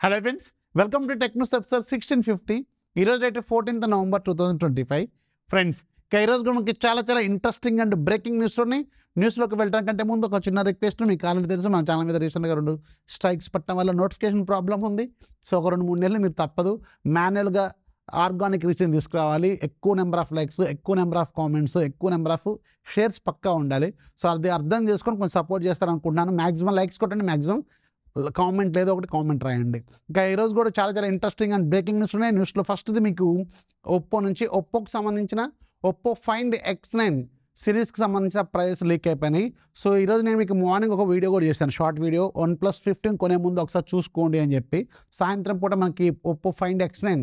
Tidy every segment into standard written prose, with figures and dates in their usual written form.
Hello friends, welcome to tech news episode 1650. ఈరోజు అయితే 14th November 2025. Friends, ఈరోజు కూడా మనకి చాలా ఇంట్రెస్టింగ్ అండ్ బ్రేకింగ్ న్యూస్ ఉన్నాయి. న్యూస్లోకి వెళ్ళడం కంటే ముందు ఒక చిన్న రిక్వెస్ట్. మీకు ఆల్రెడీ తెలుసు, మన ఛానల్ మీద రీసెంట్గా 2 స్ట్రైక్స్ పట్టడం వల్ల నోటిఫికేషన్ ప్రాబ్లం ఉంది. సో ఒక 2-3 నెలలు మీరు తప్పదు మాన్యువల్గా ఆర్గానిక్ రీచ్ని తీసుకురావాలి. ఎక్కువ నెంబర్ ఆఫ్ లైక్స్, ఎక్కువ నెంబర్ ఆఫ్ కామెంట్స్, ఎక్కువ నెంబర్ ఆఫ్ షేర్స్ పక్కా ఉండాలి. సో అది అర్థం చేసుకొని కొంచెం సపోర్ట్ చేస్తారనుకుంటున్నాను. మ్యాక్సిమం లైక్స్ కొట్టండి, మ్యాక్సిమం కామెంట్ లేదో ఒకటి కామెంట్ రాయండి. ఇంకా ఈరోజు కూడా చాలా ఇంట్రెస్టింగ్ అండ్ బ్రేకింగ్ న్యూస్ ఉన్నాయి. న్యూస్లో ఫస్ట్ది మీకు ఒప్పో నుంచి, ఒప్పోకి సంబంధించిన ఒప్పో ఫైండ్ X9 సిరీస్కి సంబంధించిన ప్రైస్ లీక్ అయిపోయినాయి. సో ఈరోజు నేను మీకు మార్నింగ్ ఒక వీడియో కూడా చేశాను, షార్ట్ వీడియో. OnePlus 15 కొనే ముందు ఒకసారి చూసుకోండి అని చెప్పి. సాయంత్రం పూట మనకి ఒప్పో ఫైండ్ X9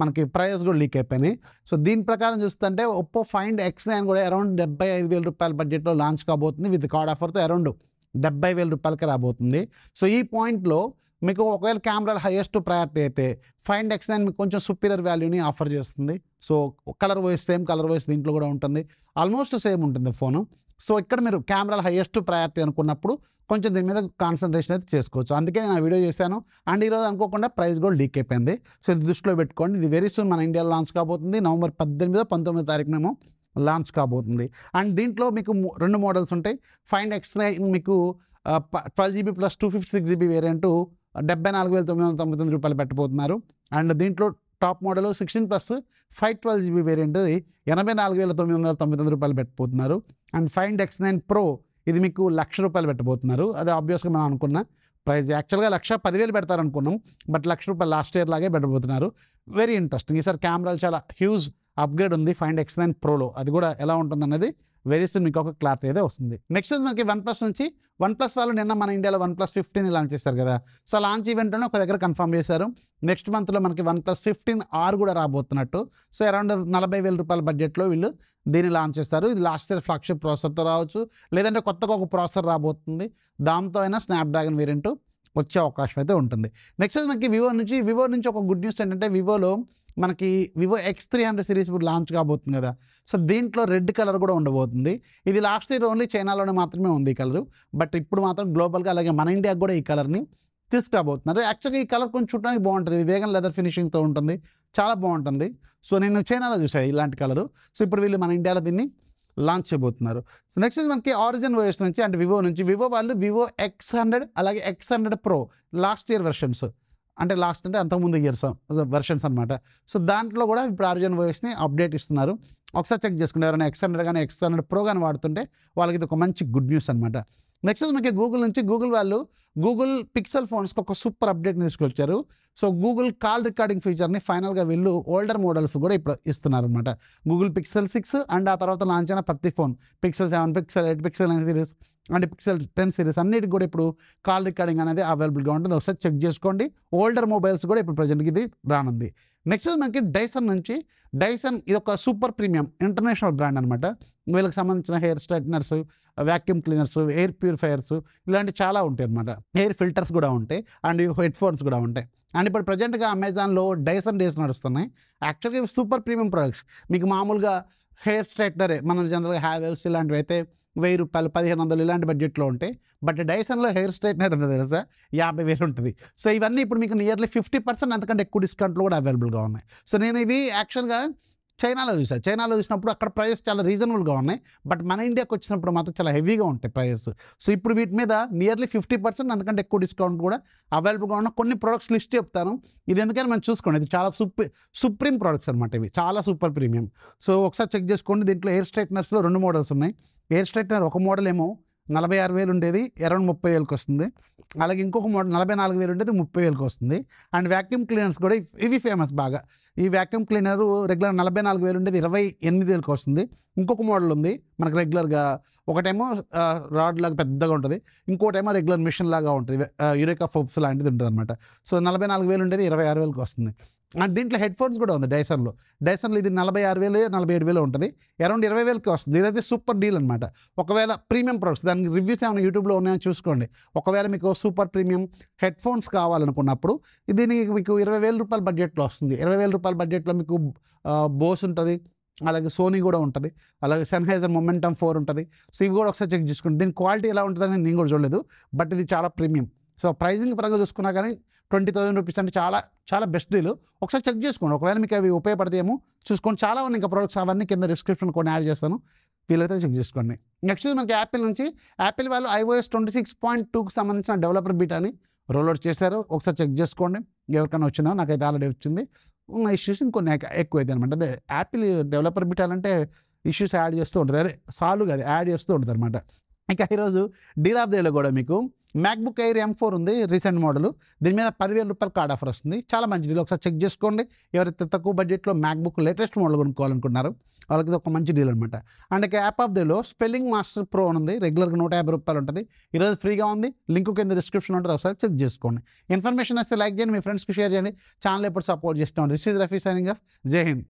మనకి ప్రైస్ కూడా లీక్ అయిపోయినాయి. సో దీని ప్రకారం చూస్తుంటే ఒప్పో ఫైండ్ X9 కూడా అరౌండ్ 75,000 రూపాయల బడ్జెట్లో లాంచ్ కాబోతుంది. విత్ కార్డ్ ఆఫర్తో అరౌండ్ 70,000 రూపాయలకి రాబోతుంది. సో ఈ పాయింట్లో మీకు ఒకవేళ కెమెరాలు హైయెస్ట్ ప్రయారిటీ అయితే ఫైండ్ X9 మీకు కొంచెం సుపీరియర్ వాల్యూని ఆఫర్ చేస్తుంది. So colour voice same colour voice దీంట్లో కూడా ఉంటుంది, ఆల్మోస్ట్ సేమ్ ఉంటుంది ఫోను. సో ఇక్కడ మీరు కెమెరాలు హైయెస్ట్ ప్రయారిటీ అనుకున్నప్పుడు కొంచెం దీని మీద కాన్సన్ట్రేషన్ అయితే చేసుకోవచ్చు. అందుకే నేను ఆ వీడియో చేశాను. అండ్ ఈరోజు అనుకోకుండా ప్రైస్ కూడా లీక్ అయిపోయింది. సో ఇది దృష్టిలో పెట్టుకోండి. ఇది వెరీ సూన్ మన ఇండియాలో లాంచ్ కాబోతుంది. నవంబర్ 18-19 తారీఖునేమో లాంచ్ కాబోతుంది. అండ్ దీంట్లో మీకు 2 మోడల్స్ ఉంటాయి. ఫైండ్ X9 మీకు 12GB ప్లస్ 256GB వేరియంట్ 74,999 రూపాయలు పెట్టబోతున్నారు. అండ్ దీంట్లో టాప్ మోడల్ 16+ 512GB వేరియంట్ 84,999 రూపాయలు పెట్టబోతున్నారు. అండ్ ఫైండ్ X9 Pro ఇది మీకు 1,00,000 రూపాయలు పెట్టబోతున్నారు. అది ఆబ్వియస్గా మనం అనుకున్న ప్రైస్. యాక్చువల్గా 1,10,000 పెడతారు అనుకున్నాం, బట్ 1,00,000 రూపాయలు లాస్ట్ ఇయర్ లాగే పెట్టబోతున్నారు. Very interesting. ఈసారి కెమెరాలు చాలా హ్యూజ్ అప్గ్రేడ్ ఉంది ఫైండ్ X9 Proలో. అది కూడా ఎలా ఉంటుంది అన్నది వెరీ సూన్ మీకు ఒక క్లారిటీ అయితే వస్తుంది. నెక్స్ట్ మనకి OnePlus నుంచి, OnePlus వాళ్ళు నిన్న మన ఇండియాలో OnePlus 15 లాంచ్ చేస్తారు కదా. సో లాంచ్ ఈవెంట్లోనే ఒక దగ్గర కన్ఫర్మ్ చేశారు, నెక్స్ట్ మంత్లో మనకి OnePlus 15R కూడా రాబోతున్నట్టు. సో అరౌండ్ 40,000 రూపాయల బడ్జెట్లో వీళ్ళు దీన్ని లాంచ్ చేస్తారు. ఇది లాస్ట్ ఇయర్ ఫ్లాగ్షిప్ ప్రాసెసర్తో రావచ్చు, లేదంటే కొత్తగా ఒక ప్రాసెసర్ రాబోతుంది, దాంతో అయినా స్నాప్డ్రాగన్ వేరియంట్ వచ్చే అవకాశం అయితే ఉంటుంది. నెక్స్ట్ మనకి వివో నుంచి ఒక గుడ్ న్యూస్ ఏంటంటే, వివోలో మనకి వివో X300 సిరీస్ ఇప్పుడు లాంచ్ కాబోతుంది కదా. సో దీంట్లో రెడ్ కలర్ కూడా ఉండబోతుంది. ఇది లాస్ట్ ఇయర్ ఓన్లీ చైనాలోనే మాత్రమే ఉంది ఈ కలరు, బట్ ఇప్పుడు మాత్రం గ్లోబల్గా అలాగే మన ఇండియాకి కూడా ఈ కలర్ని తీసుకురాబోతున్నారు. యాక్చువల్గా ఈ కలర్ కొంచెం చూడడానికి బాగుంటుంది, వేగన్ లెదర్ ఫినిషింగ్తో ఉంటుంది, చాలా బాగుంటుంది. సో నేను చైనాలో చూసాను ఇలాంటి కలరు. సో ఇప్పుడు వీళ్ళు మన ఇండియాలో దీన్ని లాంచ్ చేయబోతున్నారు. సో నెక్స్ట్ మనకి ఆరిజిన్ ఓఎస్ నుంచి, అంటే వివో నుంచి, వివో వాళ్ళు వివో X100 అలాగే X100 Pro last year versions, అంటే లాస్ట్ అంటే అంతకుముందు ఇయర్స్ వెర్షన్స్ అనమాట. సో దాంట్లో కూడా ఇప్పుడు ఆరిజిన్ ఓఎస్ని అప్డేట్ ఇస్తున్నారు. ఒకసారి చెక్ చేసుకుంటే ఎవరైనా X100 కానీ X100 Pro కానీ వాడుతుంటే వాళ్ళకి ఇది ఒక మంచి గుడ్ న్యూస్ అనమాట. నెక్స్ట్ మనకి గూగుల్ నుంచి, గూగుల్ వాళ్ళు గూగుల్ పిక్సెల్ ఫోన్స్కి ఒక సూపర్ అప్డేట్ని తీసుకొచ్చారు. సో గూగుల్ కాల్ రికార్డింగ్ ఫీచర్ని ఫైనల్గా వీళ్ళు ఓల్డర్ మోడల్స్ కూడా ఇప్పుడు ఇస్తున్నారు అనమాట. గూగుల్ Pixel 6 అండ్ ఆ తర్వాత లాంచ్ అయిన ప్రతి phone Pixel 7, Pixel 8, Pixel 9 series and Pixel 10 series అన్నిటికి కూడా ఇప్పుడు కాల్ రికార్డింగ్ అనేది అవైలబుల్గా ఉంటుంది. ఒకసారి చెక్ చేసుకోండి. ఓల్డర్ మొబైల్స్ కూడా ఇప్పుడు ప్రజెంట్కి ఇది రానుంది. నెక్స్ట్ మనకి డైసన్ నుంచి, డైసన్ ఇది ఒక సూపర్ ప్రీమియం ఇంటర్నేషనల్ బ్రాండ్ అనమాట. వీళ్ళకి సంబంధించిన hair straighteners, vacuum cleaners, air purifiers ఇలాంటివి చాలా ఉంటాయి అనమాట. ఎయిర్ ఫిల్టర్స్ కూడా ఉంటాయి అండ్ హెడ్ ఫోన్స్ కూడా ఉంటాయి. అండ్ ఇప్పుడు ప్రజెంట్గా అమెజాన్లో డైసన్ డేస్ నడుస్తున్నాయి. యాక్చువల్గా సూపర్ ప్రీమియం ప్రొడక్ట్స్. మీకు మామూలుగా హెయిర్ స్ట్రైట్నరే మనం జనరల్గా హ్యావెల్స్ ఇలాంటివి అయితే 1,000 రూపాయలు, 1,500 ఇలాంటి బడ్జెట్లో ఉంటాయి. బట్ డైసన్లో హెయిర్ స్ట్రైట్నర్ ఎంత తెలుసా, 50,000 ఉంటుంది. సో ఇవన్నీ ఇప్పుడు మీకు నియర్లీ 50% అంతకంటే ఎక్కువ డిస్కౌంట్లు కూడా అవైలబుల్గా ఉన్నాయి. సో నేను ఇవి యాక్చువల్గా చైనాలో చూసాను. చైనాలో చూసినప్పుడు అక్కడ ప్రైస్ చాలా రీజనబుల్గా ఉన్నాయి, బట్ మన ఇండియాకి వచ్చినప్పుడు మాత్రం చాలా హెవీగా ఉంటాయి ప్రైస్. సో ఇప్పుడు వీటి మీద నియర్లీ 50% అంతకంటే ఎక్కువ డిస్కౌంట్ కూడా అవైలబుల్గా ఉన్న కొన్ని ప్రొడక్ట్స్ లిస్ట్ చెప్తాను. ఇది ఎందుకని మనం చూసుకోండి, ఇది చాలా సుప్రీం ప్రొడక్ట్స్ అనమాట. ఇవి చాలా సూపర్ ప్రీమియం. సో ఒకసారి చెక్ చేసుకోండి. దీంట్లో హెయిర్ స్ట్రైట్నర్స్లో 2 మోడల్స్ ఉన్నాయి. హెయిర్ స్ట్రైట్నర్ ఒక మోడల్ ఏమో 46,000 ఉండేది, అరౌండ్ 30,000కి వస్తుంది. అలాగే ఇంకొక మోడల్ 44,000 ఉండేది, 30,000కి వస్తుంది. అండ్ వ్యాక్యూమ్ క్లీనర్స్ కూడా ఇవి ఫేమస్ బాగా. ఈ వ్యాక్యూమ్ క్లీనర్ రెగ్యులర్ 44,000 ఉండేది, 28,000కి వస్తుంది. ఇంకొక మోడల్ ఉంది మనకు రెగ్యులర్గా, ఒకటేమో రాడ్ లాగా పెద్దగా ఉంటుంది, ఇంకోటేమో రెగ్యులర్ మిషన్ లాగా ఉంటుంది, యూరేకా ఫోప్స్ లాంటిది ఉంటుంది అనమాట. సో 44,000 ఉండేది 26,000కి వస్తుంది. అండ్ దీంట్లో హెడ్ ఫోన్స్ కూడా ఉంది డైసన్లో ఇది 46,000, 47,000 ఉంటుంది, అరౌండ్ 20,000కి వస్తుంది. ఇదైతే సూపర్ డీల్ అనమాట. ఒకవేళ ప్రీమియం ప్రొడక్ట్స్, దానికి రివ్యూస్ ఏమైనా యూట్యూబ్లో ఉన్నాయని చూసుకోండి. ఒకవేళ మీకు సూపర్ ప్రీమియం హెడ్ ఫోన్స్ కావాలనుకున్నప్పుడు దీనికి మీకు 20,000 రూపాయల బడ్జెట్లో వస్తుంది. 20,000 రూపాయల బడ్జెట్లో మీకు బోస్ ఉంటుంది, అలాగే సోనీ కూడా ఉంటుంది, అలాగే సెన్హైజర్ మొమెంటమ్ 4 ఉంటుంది. సో ఇవి కూడా ఒకసారి చెక్ చేసుకోండి. దీని క్వాలిటీ ఎలా ఉంటుందని నేను కూడా చూడలేదు, బట్ ఇది చాలా ప్రీమియం. సో ప్రైజింగ్ పరంగా చూసుకున్నా కానీ 20,000 రూపీస్ అంటే చాలా చాలా బెస్ట్ డీల్. ఒకసారి చెక్ చేసుకోండి. ఒకవేళ మీకు అవి ఉపయోగపడతాయేమో చూసుకోండి. చాలా ఉన్నాయి ఇంకా ప్రొడక్ట్స్, అవన్నీ కింద డిస్క్రిప్షన్ కొన్ని యాడ్ చేస్తాను, వీలైతే చెక్ చేసుకోండి. నెక్స్ట్ మనకి యాపిల్ నుంచి, యాపిల్ వాళ్ళు iOS 26.2కి సంబంధించిన డెవలపర్ బీటాని రోల్అవుట్ చేశారు. ఒకసారి చెక్ చేసుకోండి ఎవరికైనా వచ్చిందో. నాకైతే ఆల్రెడీ వచ్చింది. ఉన్న ఇష్యూస్ ఇంకొన్ని ఎక్కువైతే అనమాట. అదే యాపిల్ డెవలపర్ బీటాలంటే ఇష్యూస్ యాడ్ చేస్తూ ఉంటుంది, అదే సాల్వ్ కాదు యాడ్ చేస్తూ ఉంటుంది అనమాట. ఇంకా ఈరోజు డీల్ ఆఫ్ ద డేలో కూడా మీకు మ్యాక్బుక్ ఎయిర్ M4 ఉంది, రీసెంట్ మోడల్. దీని మీద 10,000 రూపాయలు కార్డ్ ఆఫర్ వస్తుంది. చాలా మంచి డీల్, ఒకసారి చెక్ చేసుకోండి. ఎవరైతే తక్కువ బడ్జెట్లో మ్యాక్బుక్ లేటెస్ట్ మోడల్ కొనుక్కోవాలనుకుంటున్నారో వాళ్ళకి ఇది ఒక మంచి డీల్ అనమాట. అండ్ ఇక యాప్ ఆఫ్ డేలో స్పెల్లింగ్ మాస్టర్ ప్రో ఉంది, రెగ్యులర్గా 150 రూపాయలు ఉంటుంది. ఈరోజు ఫ్రీగా ఉంది, లింక్ కింద డిస్క్రిప్షన్ ఉంటుంది, ఒకసారి చెక్ చేసుకోండి. ఇన్ఫర్మేషన్ వస్తే లైక్ చేయండి, మీ ఫ్రెండ్స్కి షేర్ చేయండి. ఛానల్ ఎప్పుడు సపోర్ట్ చేస్తాం. This is Rafi signing off. జై హింద్.